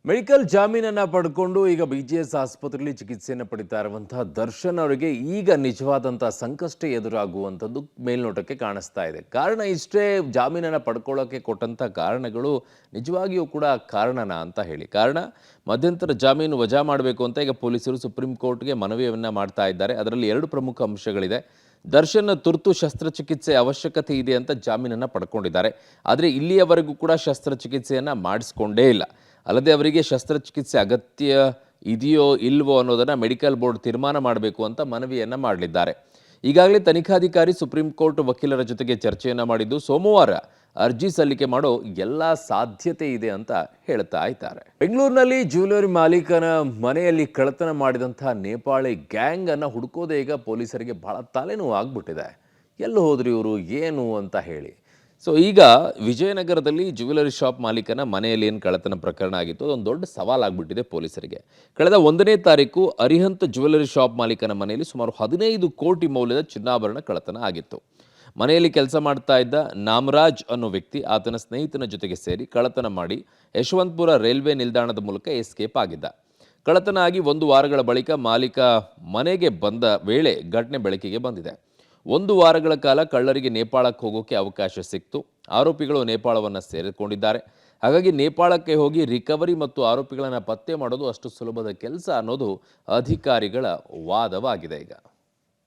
Medical ಜಾಮೀನನ್ನು ಪಡ್ಕೊಂಡು ಈಗ BGS ಆಸ್ಪತ್ರೆಯಲ್ಲಿ ಚಿಕಿತ್ಸೆಯನ್ನು ಪಡಿತಾ ಇರುವಂತಹ ದರ್ಶನ್ ಅವರಿಗೆ ಈಗ ನಿಜವಾದಂತಹ ಸಂಕಷ್ಟ ಎದುರಾಗುವಂಥದ್ದು ಮೇಲ್ನೋಟಕ್ಕೆ ಕಾಣಿಸ್ತಾ ಇದೆ. ಕಾರಣ ಇಷ್ಟೇ, ಜಾಮೀನನ್ನು ಪಡ್ಕೊಳ್ಳೋಕೆ ಕೊಟ್ಟಂಥ ಕಾರಣಗಳು ನಿಜವಾಗಿಯೂ ಕೂಡ ಕಾರಣನಾ ಅಂತ ಹೇಳಿ. ಕಾರಣ ಮಧ್ಯಂತರ ಜಾಮೀನು ವಜಾ ಮಾಡಬೇಕು ಅಂತ ಈಗ ಪೊಲೀಸರು ಸುಪ್ರೀಂ ಕೋರ್ಟ್ಗೆ ಮನವಿಯನ್ನು ಮಾಡ್ತಾ ಇದ್ದಾರೆ. ಅದರಲ್ಲಿ ಎರಡು ಪ್ರಮುಖ ಅಂಶಗಳಿದೆ. ದರ್ಶನ್ ತುರ್ತು ಶಸ್ತ್ರಚಿಕಿತ್ಸೆ ಅವಶ್ಯಕತೆ ಇದೆ ಅಂತ ಜಾಮೀನನ್ನು ಪಡ್ಕೊಂಡಿದ್ದಾರೆ. ಆದರೆ ಇಲ್ಲಿಯವರೆಗೂ ಕೂಡ ಶಸ್ತ್ರಚಿಕಿತ್ಸೆಯನ್ನು ಮಾಡಿಸ್ಕೊಂಡೇ ಇಲ್ಲ. ಅಲ್ಲದೆ ಅವರಿಗೆ ಶಸ್ತ್ರಚಿಕಿತ್ಸೆ ಅಗತ್ಯ ಇದೆಯೋ ಇಲ್ವೋ ಅನ್ನೋದನ್ನು ಮೆಡಿಕಲ್ ಬೋರ್ಡ್ ತೀರ್ಮಾನ ಮಾಡಬೇಕು ಅಂತ ಮನವಿಯನ್ನು ಮಾಡಲಿದ್ದಾರೆ. ಈಗಾಗಲೇ ತನಿಖಾಧಿಕಾರಿ ಸುಪ್ರೀಂ ಕೋರ್ಟ್ ವಕೀಲರ ಜೊತೆಗೆ ಚರ್ಚೆಯನ್ನು ಮಾಡಿದ್ದು ಸೋಮವಾರ ಅರ್ಜಿ ಸಲ್ಲಿಕೆ ಮಾಡೋ ಎಲ್ಲ ಸಾಧ್ಯತೆ ಇದೆ ಅಂತ ಹೇಳ್ತಾ ಇದ್ದಾರೆ. ಬೆಂಗಳೂರಿನಲ್ಲಿ ಜ್ಯುವೆಲರಿ ಮಾಲೀಕನ ಮನೆಯಲ್ಲಿ ಕಳ್ಳತನ ಮಾಡಿದಂತಹ ನೇಪಾಳಿ ಗ್ಯಾಂಗ್ ಅನ್ನು ಹುಡುಕೋದೇ ಈಗ ಪೊಲೀಸರಿಗೆ ಬಹಳ ತಲೆನೋವು ಆಗ್ಬಿಟ್ಟಿದೆ. ಎಲ್ಲಿ ಹೋದ್ರು ಇವರು ಏನು ಅಂತ ಹೇಳಿ. ಸೊ ಈಗ ವಿಜಯನಗರದಲ್ಲಿ ಜ್ಯುವೆಲರಿ ಶಾಪ್ ಮಾಲೀಕನ ಮನೆಯಲ್ಲಿ ಏನು ಕಳ್ಳತನ ಪ್ರಕರಣ ಆಗಿತ್ತು, ಅದೊಂದು ದೊಡ್ಡ ಸವಾಲಾಗ್ಬಿಟ್ಟಿದೆ ಪೊಲೀಸರಿಗೆ. ಕಳೆದ 1ನೇ ತಾರೀಕು ಅರಿಹಂತ್ ಜ್ಯುವೆಲರಿ ಶಾಪ್ ಮಾಲೀಕನ ಮನೆಯಲ್ಲಿ ಸುಮಾರು 15 ಕೋಟಿ ಮೌಲ್ಯದ ಚಿನ್ನಾಭರಣ ಕಳ್ಳತನ ಆಗಿತ್ತು. ಮನೆಯಲ್ಲಿ ಕೆಲಸ ಮಾಡ್ತಾ ಇದ್ದ ನಾಮರಾಜ್ ಅನ್ನೋ ವ್ಯಕ್ತಿ ಆತನ ಸ್ನೇಹಿತನ ಜೊತೆಗೆ ಸೇರಿ ಕಳ್ಳತನ ಮಾಡಿ ಯಶವಂತಪುರ ರೈಲ್ವೆ ನಿಲ್ದಾಣದ ಮೂಲಕ ಎಸ್ಕೇಪ್ ಆಗಿದ್ದ. ಕಳ್ಳತನ ಆಗಿ 1 ವಾರಗಳ ಬಳಿಕ ಮಾಲೀಕ ಮನೆಗೆ ಬಂದ ವೇಳೆ ಘಟನೆ ಬೆಳಕಿಗೆ ಬಂದಿದೆ. 1 ವಾರಗಳ ಕಾಲ ಕಳ್ಳರಿಗೆ ನೇಪಾಳಕ್ಕೆ ಹೋಗೋಕೆ ಅವಕಾಶ ಸಿಕ್ತು. ಆರೋಪಿಗಳು ನೇಪಾಳವನ್ನು ಸೇರಿಕೊಂಡಿದ್ದಾರೆ. ಹಾಗಾಗಿ ನೇಪಾಳಕ್ಕೆ ಹೋಗಿ ರಿಕವರಿ ಮತ್ತು ಆರೋಪಿಗಳನ್ನು ಪತ್ತೆ ಮಾಡೋದು ಅಷ್ಟು ಸುಲಭದ ಕೆಲಸ ಅನ್ನೋದು ಅಧಿಕಾರಿಗಳ ವಾದವಾಗಿದೆ ಈಗ.